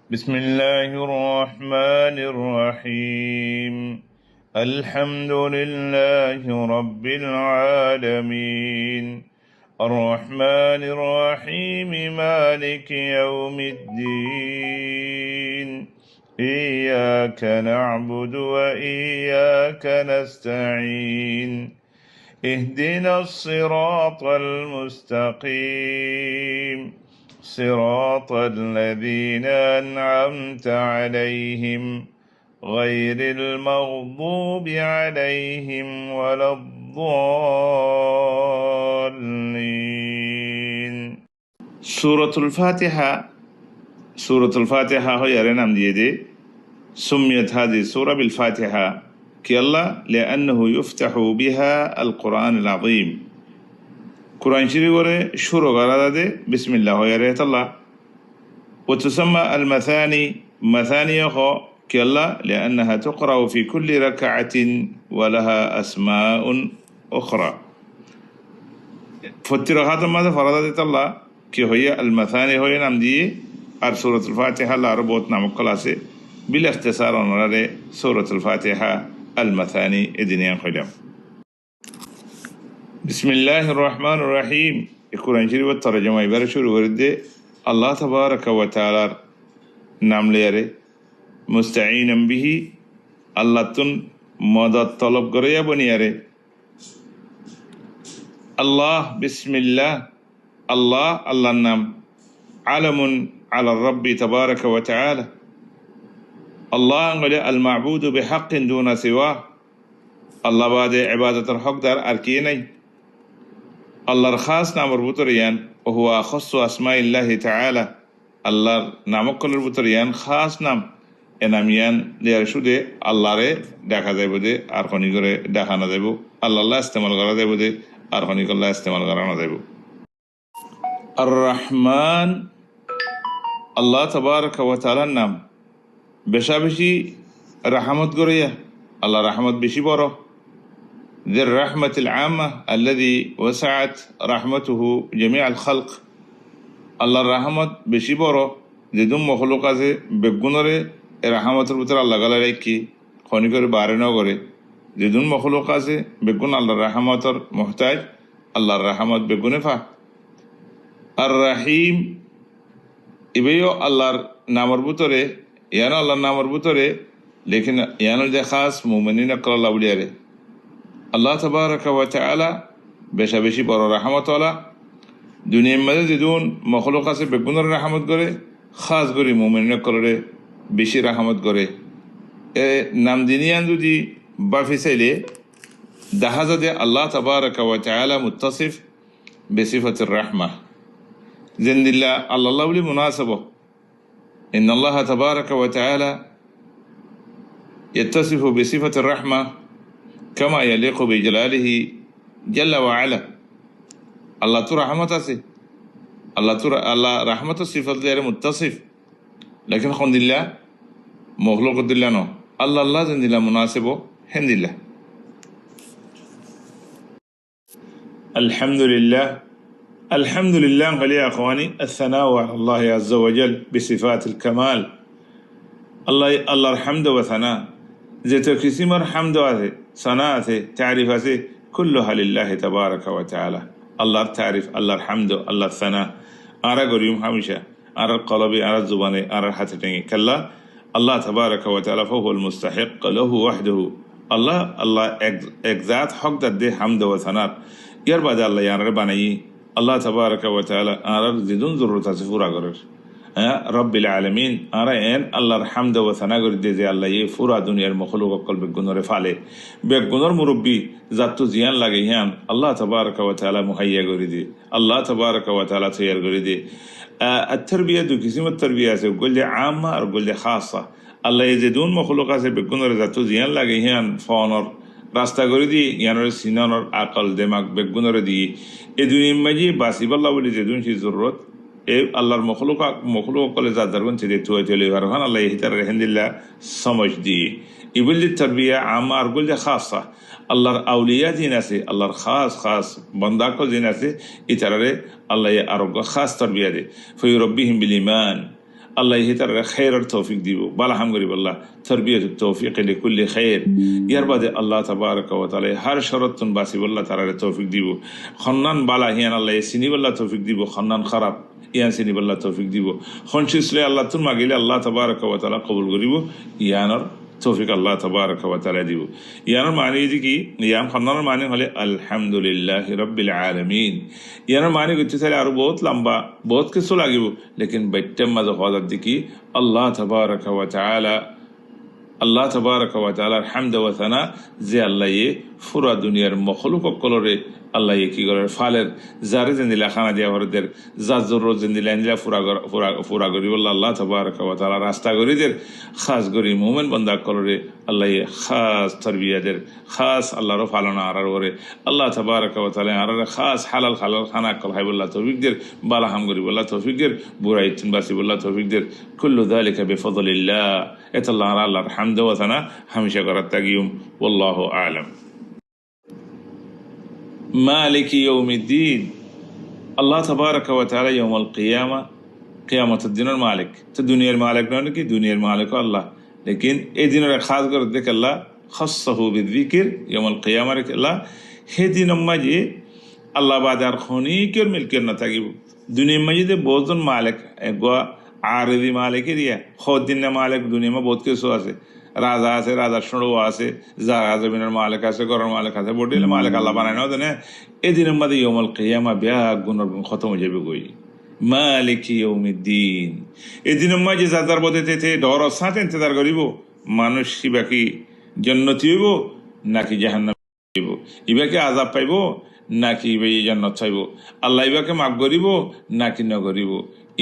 بسم الله الرحمن الرحيم. الحمد لله رب العالمين الرحمن الرحيم مالك يوم الدين إياك نعبد وإياك نستعين اهدنا الصراط المستقيم صراط الذين أنعمت عليهم غير المغضوب عليهم ولا الضالين. سورة الفاتحة هي رنم ديدي سميت هذه السورة بالفاتحة كيلا لأنه يفتح بها القرآن العظيم. قرآن شريف وري شروع غرادة بسم الله يا ريت الله. وتسمى المثاني مثاني خو كلا لأنها تقرأ في كل ركعة ولها أسماء أخرى. فتر هذا ماذا فرضت الله كي هي المثاني هي نام دي سورة الفاتحة لا ربوت نام كلاسي بالاختصار نرى سورة الفاتحة المثاني إدنيان خليم. بسم الله الرحمن الرحيم. القرآن الشريف والترجمة يبرشور ورد الله تبارك وتعالى نام ليره مستعينا به الله تن مدد طلب قرية بنيره. الله بسم الله الله الله نام علم على الرب تبارك وتعالى. الله المعبود بحق دون سواه. الله بعد عبادة الحق دار أركيني. الله الخاص نام ربطريان وهو أخص أسماء الله تعالى. الله نام كل ربطريان خاص نام enamiyan লিয়ারশুদে আল্লাহরে দেখা যাইব দে আর খনি করে দেখানো যাইব আল্লাহ ইস্তেমাল করা যাইব দে আর খনি করলে ইস্তেমাল করানো যাইব। আর রহমান আল্লাহ তাবারক ওয়া তাআলার নাম বেশা বেশি রহমত করিয়া আল্লাহ রহমত বেশি বড়। ذي الرحمة العامة الذي وسعت رحمته جميع الخلق. الله رحمت বেশি বড় যেদুম মখলুক আছে বেগুনরে রাহমতের ভিতরে আল্লাহ গালা রেখি খনি করে বারে ন করে যেদুন মখলুক আছে বেগুন আল্লাহর রাহমতর মোহতাজ আল্লাহর রাহমত বেগুনে ফা। আর রাহিম ইবেও আল্লাহর নামর ভিতরে ইয়ানো আল্লাহর নামর ভিতরে লেকিন ইয়ানো যে খাস মুমিনিন আল্লাহ বলিয়ারে আল্লাহ তাবারক ওয়া তাআলা বেশা বেশি বড় রাহমতওয়ালা। দুনিয়ার মাঝে যেদুন মখলুক আছে বেগুনের রাহমত করে খাস করে মুমিনিন করে বেশি রাহমত করে। নাম দিনিয়ান যদি বাফি চাইলে দেখা যায় আল্লাহ তাবারক ওয়া তাআলা মুত্তাসিফ বিসিফাতির রাহমা জিন্দিল্লাহ আল্লাহ বলি মুনাসাব। ইন্নাল্লাহ তাবারক ওয়া তাআলা ইয়াত্তাসিফু বিসিফাতির রাহমা কামা ইয়ালিকু বিজালালিহি জাল্লা ওয়া আলা। আল্লাহ তো রাহমত আছে আল্লাহ রাহমত সিফাত দিয়ে মুত্তাসিফ লেকিন খন্দিল্লা মখলুক দিল্লা ন আল্লাহ জিন্দিল্লা মুনাসিব হেন্দিল্লা। আলহামদুলিল্লাহ আলহামদুলিল্লাহ يا اخواني الثناء على الله عز وجل بصفات الكمال. আল্লাহর হামদ ওয়া সানা যেত কিসিমের হামদ আছে সানা আছে তারিফ আছে কুল্লুহা লিল্লাহি তাবারাকা ওয়া তাআলা। আল্লাহর তারিফ আল্লাহর হামদ আল্লাহর সানা আরা গরিম হামেশা আর কলবে আর জুবানে আর হাতে টেঙে কাল্লা আল্লাহ তাবারাকা ওয়া তাআলা ফাহুল মুস্তাহিক লাহু ওয়াহদাহু। আল্লাহ এক জাত হকদার দে হামদ ওয়া সানার ইয়ার বাদে আল্লাহ ইয়ারে বানাই আল্লাহ তাবারাকা ওয়া তাআলা আর জিদুন জরুরত আছে পুরা করার রব্বিল আলামিন আর এন আল্লাহর হামদ ওয়া সানা করে দে যে আল্লাহ এই পুরা দুনিয়ার মখলুক অকল বেগুনরে ফালে বেগুনর মুরব্বী জাতু জিয়ান লাগে হিয়ান আল্লাহ তাবারাকা ওয়া তাআলা মুহাইয়া করে দে আল্লাহ তাবারাকা ওয়া তাআলা তৈয়ার করে দে। التربية دو قسم التربية আছে قل عامة আর قل خاصة. আল্লাহ যে দুন মখলুক আছে বেগুনের জাতু জিয়ান লাগে হিয়ান ফনর রাস্তা করে দি ইয়ানোর সিনানোর আকল দেমাগ বেগুনের দি এই দুনিয়ার মাঝে বাসিবাল্লাহ বলি যে দুন সি জরুরত এই আল্লাহর মখলুক কলে যা দরগন ছেড়ে তুই চলে ভারহান আল্লাহ হিতার রহমদুল্লাহ সমঝ দি ইবুল্লি তরবিয়া আমা আর গুল খাসা আল্লাহর আউলিয়া জিন আছে আল্লাহর খাস বন্দাকল জিন আছে ইতারে আল্লাহ আরোগ্য খাস তরবিয়া দে ফয়ুরব্বিহিম বিল ঈমান আল্লাহ তার খেয়ের তৌফিক দিব বালা হাম গরিব আল্লাহ তরবিয়ত তৌফিক লিকুল্লি খের ইয়ার বাদে আল্লাহ তাবারক ওয়া তাআলা হার শরতুন বাসিবুল্লাহ তারারে তৌফিক দিব খন্নান বালা হিয়ান আল্লাহ সিনিবুল্লাহ তৌফিক দিব খন্নান খারাপ ইয়ান সিনিবুল্লাহ তৌফিক দিব খনসিসলে আল্লাহ তুন মাগিলে আল্লাহ তাবারক ওয়া তাআলা কবুল করিব ইয়ানর তৌফিক আল্লাহ তাবারক ওয়া তাআলা দিব ইয়ানর মানে কি ইয়ান খন্নানের মানে হলে আলহামদুলিল্লাহি রাব্বিল আলামিন ইয়ানর মানে করতে চাইলে আরো বহুত লম্বা বহুত কিছু লাগিব লেকিন বাইটের মাঝে হওয়ার দিকে আল্লাহ তাবারক ওয়া তাআলা আল্লাহ তাবারক ওয়া তাআলার হামদ ওয়া সানা যে আল্লাহ পুরা দুনিয়ার মখলুক কলরে আল্লাহ কি করে ফালের যারে জেন্দিলা খানা দিয়া হরদের যার জরুর জেন্দিলা এনদিলা পুরা করি বললা আল্লাহ তাবারক ওয়া তাআলা রাস্তা করিদের খাস করি মুমিন বান্দা কলরে আল্লাহ খাস তরবিয়াদের খাস আল্লাহর ফালনা আরার করে আল্লাহ তাবারক ওয়া তাআলা আরার খাস হালাল খানা কল হাইবুল্লাহ তৌফিকদের বালা হাম করি বললা তৌফিকদের বুরাই তিনবাসি বললা তৌফিকদের কুল্লু যালিকা বিফদলিল্লাহ এতাল্লাহ আল্লাহর হামদ ওয়া সানা হামেশা করার তাগিয়ুম ওয়াল্লাহু আ'লাম مالك يوم الدين الله تبارك وتعالى يوم القيامة قيامة الدين المالك الدنيا المالك نحن كي دنيا المالك الله لكن এই দিনের খাস করে দেখ আল্লাহ খাসসাহু বিযিকির يوم القيامة الله হে দিন মাঝে আল্লাহ বাজার খনিকের মিলকের না থাকিব দুনিয়ার মাঝে বহুজন মালিক একগা আরদি মালিকের ইয়া খদিন মালিক দুনিয়া মে বহুত কিছু আছে রাজা আছে রাজার সড়ো আছে জাগা জমিনের মালিক আছে ঘরের মালিক আছে বডিলে মালিক আল্লাহ বানায় না দেনে এই দিনের মধ্যে ইয়াউমুল কিয়ামা ব্যাগ গুণর খতম হয়ে যাবে কই মালিক ইয়াউমিদ্দিন এই দিনের মধ্যে যাদার বদেতে ডর সাথে ইন্তজার করিব মানুষ বাকি জান্নাতি হইব নাকি জাহান্নাম হইব ইবাকে আযাব পাইব নাকি ইবে জান্নাত চাইব আল্লাহ ইবাকে মাফ করিব নাকি না করিব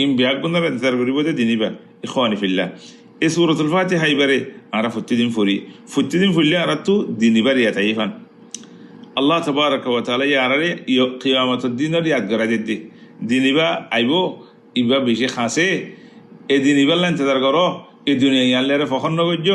ইম ব্যাগ গুণর ইন্তজার করিব যে দিনিবা ইখওয়ানি ফিল্লাহ এই সূরাতুল ফাতিহা ইবারে আরা প্রতিদিন ফুললে আরা তো দিনইবার ইয়াত আইফান আল্লাহ তাবারক ওয়া তাআলা ইয়ারে কিয়ামতের দিনের ইয়াদ করা দিতে দিনইবা আইব ইবা বেশি খাসে এই দিনইবার ইন্তজার করো এই দুনিয়া ইয়ানলে ফখন নগজ্য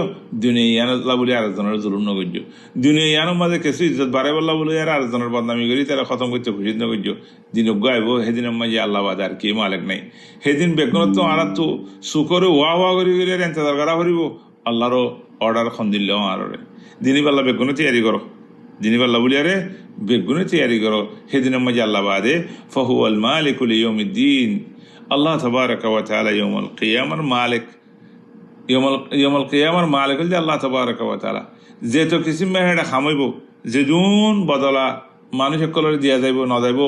দুনিয়া ইয়ান আল্লাহ বলে আরেকজনের জুলুম নগজ্য দুনিয়া ইয়ানের মাঝে কিছু ইজ্জত বাড়াই বল্লা বলে আর আরেকজনের বদনামি করি তারা খতম করতে খুশি নগজ্য দিন গাইব সেদিনের মাঝে আল্লাহ বাদ আর কি মালিক নাই সেদিন বেগুনত আর তো সুকরে ওয়া করি ইন্তজার করা করিব আল্লাহরও অর্ডার খন দিল আরে দিনী পাল্লা বেগুনে তৈরি করো দিনী পাল্লা বলি আরে বেগুনে তৈরি করো সেদিনের মাঝে আল্লাহ বাদে ফাহুয়াল মালিকুল ইয়াউমিদ্দিন আল্লাহ তাবারক ওয়া তাআলা ইয়াউমুল কিয়ামার মালিক ইয়াউমুল কিয়ামার মালিক হল আল্লাহ তাবারক ওয়া তাআলা যে তো কিছু মেহেডা খামাইব যে জুন বদলা মানুষ সকলের দিয়া যাইব না যাইব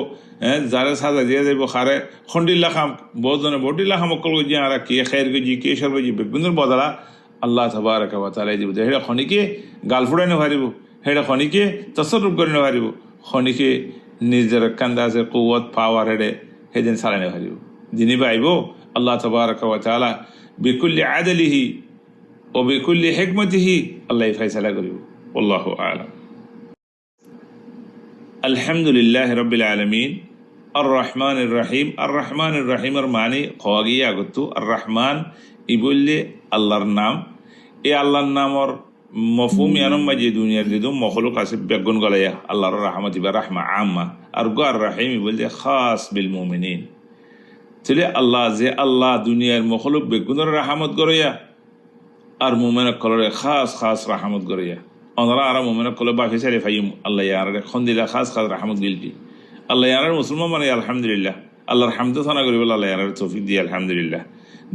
যারে সাজা দিয়া যাইব খারে খন্ডিল্লা খাম বহুজনে বটিল্লা খাম অকল গজি আর কি খের গজি কে সর গজি বেগুনের বদলা আল্লাহ তাবারক ওয়া তাআলা দিব হেডা খনিকে গাল ফুড়াই নভারিব হেডা খনিকে তসরুফ করে নভারিব খনিকে নিজের কান্দাজে কুওয়াত পাওয়ার হেডে হেদিন সালাই নভারিব দিনী বাইব আল্লাহ তাবারক ওয়া তাআলা বিকুল্লি আদলিহি ও বিকুল্লি হিকমতিহি আল্লাহ ফয়সালা করিব আল্লাহু আ'লাম আলহামদুলিল্লাহ রাব্বিল আলামিন আর রহমানির রহিমের মানে খওয়াগিয়া আগতো আর রহমান ই বললে আল্লাহর নাম এই আল্লাহর নামর মফহুম ইয়ানম মাঝে দুনিয়ার যে মখলুক আছে বেগুন গলাইয়া আল্লাহর রহমত বা রাহমা আম্মা আর গার রাহিম বললে খাস বিল মুমিনিন তাহলে আল্লাহ যে আল্লাহ দুনিয়ার মখলুক বেগুনের রহমত গড়াইয়া আর মুমিনের কলরে খাস রহমত গড়াইয়া ওনারা আর মুমিনের কলে বাফি সারি ফাইম আল্লাহ ইয়ার খন্দিলা খাস রহমত গিলটি আল্লাহ ইয়ার মুসলমান মানে আলহামদুলিল্লাহ আল্লাহর হামদ থানা করি বলে আল্লাহ ইয়ার তৌফিক দিয়ে আলহামদুলিল্লাহ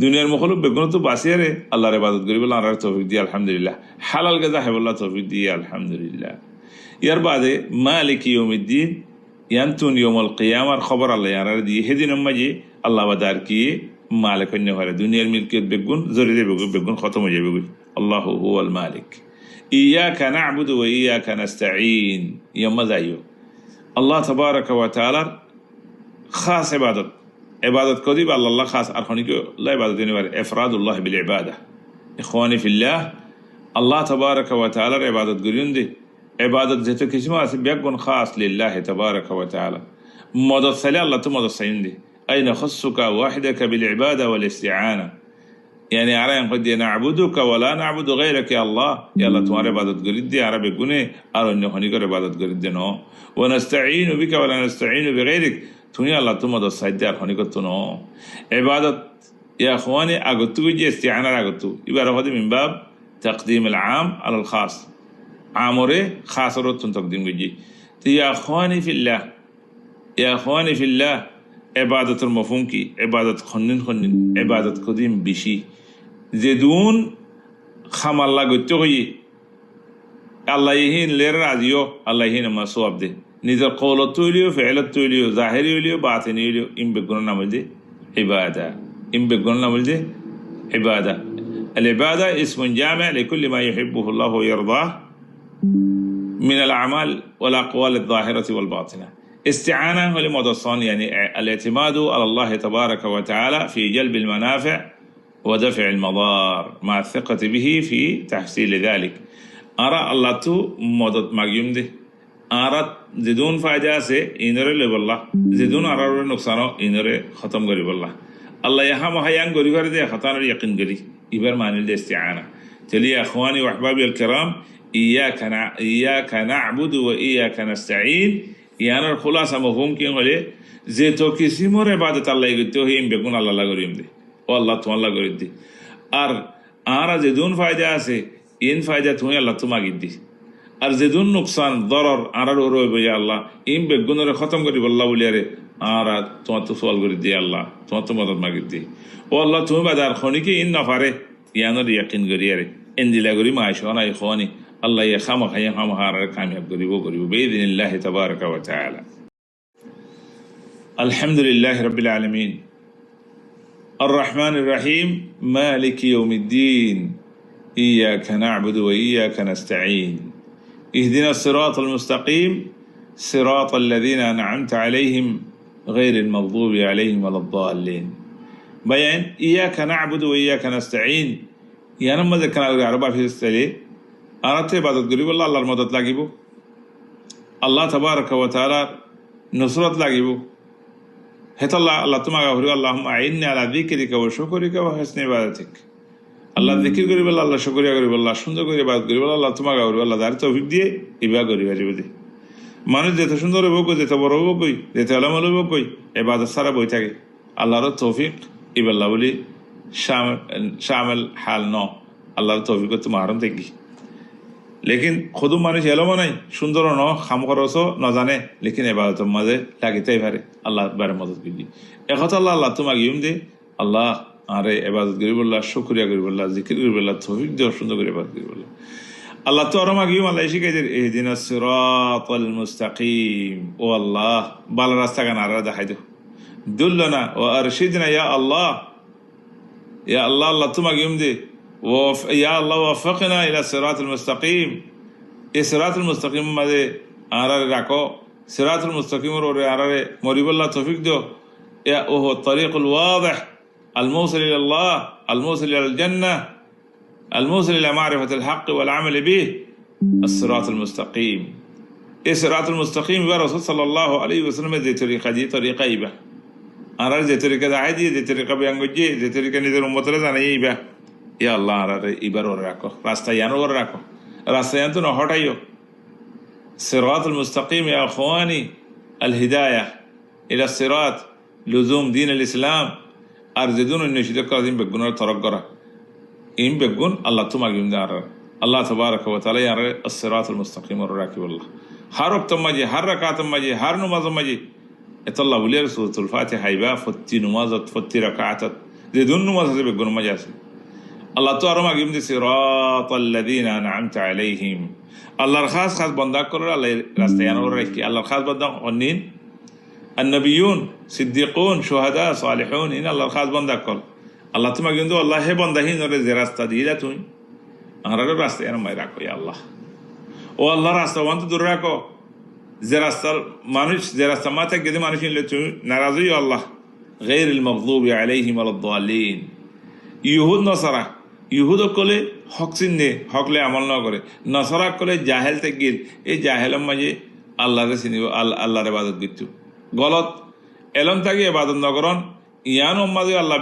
দুনিয়ার মখলুক বেগুন তো বাঁচিয়ারে আল্লাহর ইবাদত করি বলে আল্লাহর তৌফিক দিয়ে আলহামদুলিল্লাহ হালাল গেজা হেবল্লাহ তৌফিক দিয়ে আলহামদুলিল্লাহ ইয়ার বাদে মালিক ইয়াউমিদ্দিন ইয়ান্তুন ইয়াউমুল কিয়ামার খবর আল্লাহ ইয়ার দিয়ে সেদিনের মাঝে আল্লাহ বাদার কি মালিক অন্য হয় দুনিয়ার মিলকিয়ত বেগুন জরিয়ে বেগুন খতম হয়ে যাবে আল্লাহু হুয়াল মালিক ইয়াকা না'বুদু ওয়া ইয়াকা নাস্তাঈন ইয়ামা যাইও আল্লাহ তাবারক ওয়া তাআলার খাস ইবাদত করিব আল্লাহ খাস আর খনিকে লা ইবাদত নিবার ইফরাদুল্লাহ বিল ইবাদা ইখওয়ানি ফিল্লাহ আল্লাহ তাবারক ওয়া তাআলার ইবাদত করিন দে ইবাদত যেতে কিছু আছে বেগুন খাস লিল্লাহ তাবারক ওয়া তাআলা মদদ সালে আল্লাহ তো মদদ সাইন দে أين خصك وحدك بالعبادة والاستعانة يعني أرى قد نعبدك ولا نعبد غيرك يا الله يا الله تمہارے عبادت کرید دے عربی گنے اور ان خنی کر عبادت کرید دے نو ونستعين بك ولا نستعين بغيرك تونی اللہ تو مدد سائد دے خنی کر تو نو عبادت ইয়া আখওয়ানি আগতু যে ইস্তিআনার আগতু ইবার হদে মিন বাব তাকদিম আল আম আল খাস আমরে খাসর তকদিম গজি তো ইয়া আখওয়ানি ফিল্লাহ ইয়া আখওয়ানি ফিল্লাহ ইবাদতের মফহুম কি ইবাদত খন্নিন ইবাদত কদিম বেশি যেদুন খাম আল্লাহ গত্য হই আল্লাহ ইহিন লের রাজিও আল্লাহ ইহিন আমার সওয়াব দে নিজের কওলত তৈলিও ফি'লত তৈলিও জাহিরি হইলিও বাতিনি হইলিও ইম বেগুন নাম দে ইবাদা ইম বেগুন নাম দে ইবাদা العبادة اسم جامع لكل ما يحبه الله ويرضاه من الأعمال والأقوال الظاهرة والباطنة. استعانة ولمدصان يعني الاعتماد على الله تبارك وتعالى في جلب المنافع ودفع المضار مع الثقة به في تحصيل ذلك. أرى الله تو مدد مقيم ده أرى زدون فائدة سي إنره لبالله زدون أرى نقصانه إنره ختم قريب الله الله يهم وحيان قريب ده خطان اليقين قريب إبر معنى الاستعانة. تلي يا أخواني وأحبابي الكرام إياك نعبد وإياك نستعين يعني الخلاصة مفهوم كي نقول زيتو كسي مور عبادة الله يقول هي بيكون الله لا قريم دي والله تو الله قريم دي أر زدون فائدة أسي إن فائدة تو الله تو ما قد دي أر زدون نقصان ضرر أر روي بيا الله إن بيكون ختم قريب الله وليره أر تو سوال قريب دي الله تو مدد ما قد دي والله تو بدر خوني كي إن نفره يعني اليقين قريره إن دي لا قريم عايشون أي إخواني الله يخامخ هارا كامياب قريبو بإذن الله تبارك وتعالى. الحمد لله رب العالمين الرحمن الرحيم مالك يوم الدين إياك نعبد وإياك نستعين اهدنا الصراط المستقيم صراط الذين أنعمت عليهم غير المغضوب عليهم ولا الضالين. بيان إياك نعبد وإياك نستعين يعني ما ذكرنا الأربعة في السلة আরাতে ইবাদত করিব আল্লাহর মদদ লাগিব আল্লাহ তাবারাকা ওয়া তাআলা নুসরত লাগিব হেতাল্লাহ আল্লাহ তোমাকে হরি আল্লাহুম্মা আইন্নি আলা যিকরিকা ওয়া শুকরিকা ওয়া হুসনি ইবাদাতিক আল্লাহ জিকির করিব আল্লাহ শুকরিয়া করিব আল্লাহ সুন্দর করে ইবাদত করিব আল্লাহ তোমাকে হরি আল্লাহ দার তৌফিক দিয়ে ইবাদত করিব দিবে মানুষ যেতে সুন্দর হইব কই যেতে বড় হইব কই যেতে আলম হইব কই ইবাদত সারা বই থাকে আল্লাহর তৌফিক ইবাল্লাহ বলি শামিল হাল ন আল্লাহর তৌফিক তো মারম দেখি लेकिन खुद मानुष एलमो नहीं सुंदर न खाम खरच न जाने लेकिन इबादत मजे लागिते पारे अल्लाह बारे मदद करी एक अल्लाह अल्लाह तुम्हें इम दे अल्लाह आरे इबादत करी बोल्ला शुक्रिया करी बोल्ला जिकिर करी बोल्ला तौफीक दे सुंदर करे इबादत करी बोल्ला अल्लाह तो और मागियो अल्लाह इसी के इहदिना सिरातल मुस्तकीम ओ अल्लाह बाल रास्ता का नारा दिखाई दो दुल्लना व अरशिदना या अल्लाह अल्लाह तुम्हें इम दे يا الله وفقنا إلى الصراط المستقيم. الصراط المستقيم ماذا أرى راكو صراط المستقيم أرى مريب الله توفيق دو يا وهو الطريق الواضح الموصل إلى الله الموصل إلى الجنة الموصل إلى معرفة الحق والعمل به الصراط المستقيم. الصراط المستقيم الرسول صلى الله عليه وسلم ذي طريقة دي طريقة إيبا أرى ذي طريقة عادي ذي طريقة بيانجي ذي طريقة نذير مطلع أنا إيبا يا الله أرى إبر وراكو راستيان وراكو راستيان تو نهاريو الصراط المستقيم يا أخواني الهداية إلى الصراط لزوم دين الإسلام أرزدون النشيد كازين بجون الترقرة إن بجون الله توما جم دار الله تبارك وتعالى يرى الصراط المستقيم وراكي والله هارك تماجي هر ركعة تماجي هر نماز تماجي إتالله ولي رسول الفاتحة يبا فتي نمازت فتي ركعات زدون نماز بجون مجاسي الله تعالى قيم دي صراط الذين أنعمت عليهم الله الخاص بندق كل الله راستيان وريكي الله الخاص بندق قنين النبيون صديقون شهداء صالحون إن الله الخاص بندق كل الله تما قيم دو الله هي بندهين ور زراستا ديلتون أنا راستيان ما يراكو يا الله والله راستا وانت دراكو زراستا مانوش زراستا ما تكدي مانوش لتو ناراضي يا الله غير المغضوب عليهم ولا الضالين يهود نصارى يهود كله حق سنة حق له عمل نا करे नसरा كله जाहिल तक ये जाहिलम मजे अल्लाह रे सिनी अल्लाह रे इबादत किच्छु गलत एलम ताकि इबादत न करन यानो मजे अल्लाह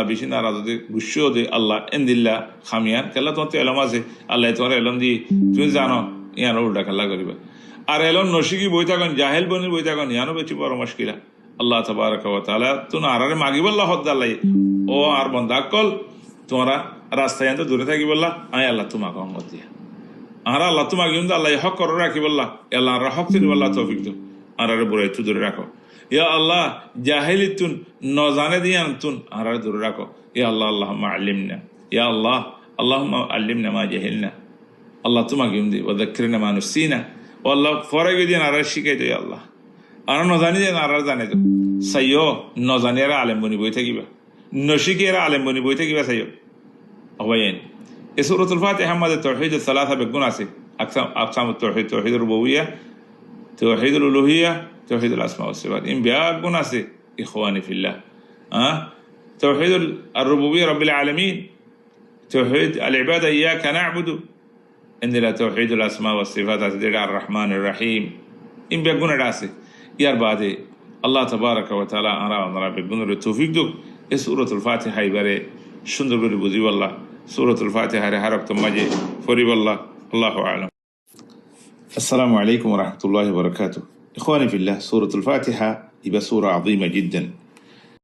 बेशी नाराज दे गुस्सो दे अल्लाह इंदिल्ला खामियान कल्ला तो एलम আছে अल्लाह তোমার एलम দি তুমি জানো ইয়ানো উল্টা খেলা করিবা আর এলম নশিকি বই থাকেন জাহিল বনির বই থাকেন ইয়ানো বেশি বড় মুশকিল আল্লাহ তাবারাকা ওয়া তাআলা তুন আরারে মাগিবল্লাহ হদ্দালাই ও আর বন্দাকল তোমরা রাস্তায় আনতে দূরে থাকি বললা আয় আল্লাহ তোমাকে অঙ্গ দিয়া আর আল্লাহ তোমাকে কিন্তু আল্লাহ হক করে রাখি বললা আল্লাহ আর হক তিনি বললা তৌফিক দো আর বুড়াই তু দূরে রাখো ইয়া আল্লাহ জাহিলি তুন ন জানে দিয়ে তুন আর দূরে রাখো ইয়া আল্লাহ আল্লাহুম্মা আল্লিমনা ইয়া আল্লাহ আল্লাহুম্মা আল্লিমনা মা জাহিলনা আল্লাহ তোমাকে কিন্তু ওয়া যাক্কিরনা মা নুসিনা ও আল্লাহ ফরে গিয়ে আর শিখাই দো ইয়া আল্লাহ আর ন জানি দেন আর জানে দো সাইয়ো ন জানিয়ারা আলেম বনি বই থাকিবা নশিকেরা আলেম বনি বই থাকিবা সাইয়ো أوين سورة الفاتحة ماذا توحيد الثلاثة بقناسي أقسام التوحيد توحيد الربوبية توحيد الألوهية توحيد الأسماء والصفات إن بها قناسي إخواني في الله توحيد الربوبية رب العالمين توحيد العبادة إياك نعبد عندنا توحيد الأسماء والصفات عندنا الرحمن الرحيم إن بها قناسي يا بعدي الله تبارك وتعالى أرى ونرى بقنر التوفيق دوك سورة الفاتحة يبري সুন্দর করে বুঝি বললা সূরাতুল ফাতিহার হারকত মাঝে পড়ি বললা আল্লাহু আ'লাম আসসালামু আলাইকুম ওয়া রাহমাতুল্লাহি ওয়া বারাকাতুহু ইখওয়ানি ফিল্লাহ সূরাতুল ফাতিহা ইবা সূরা আযীমা জিদ্দান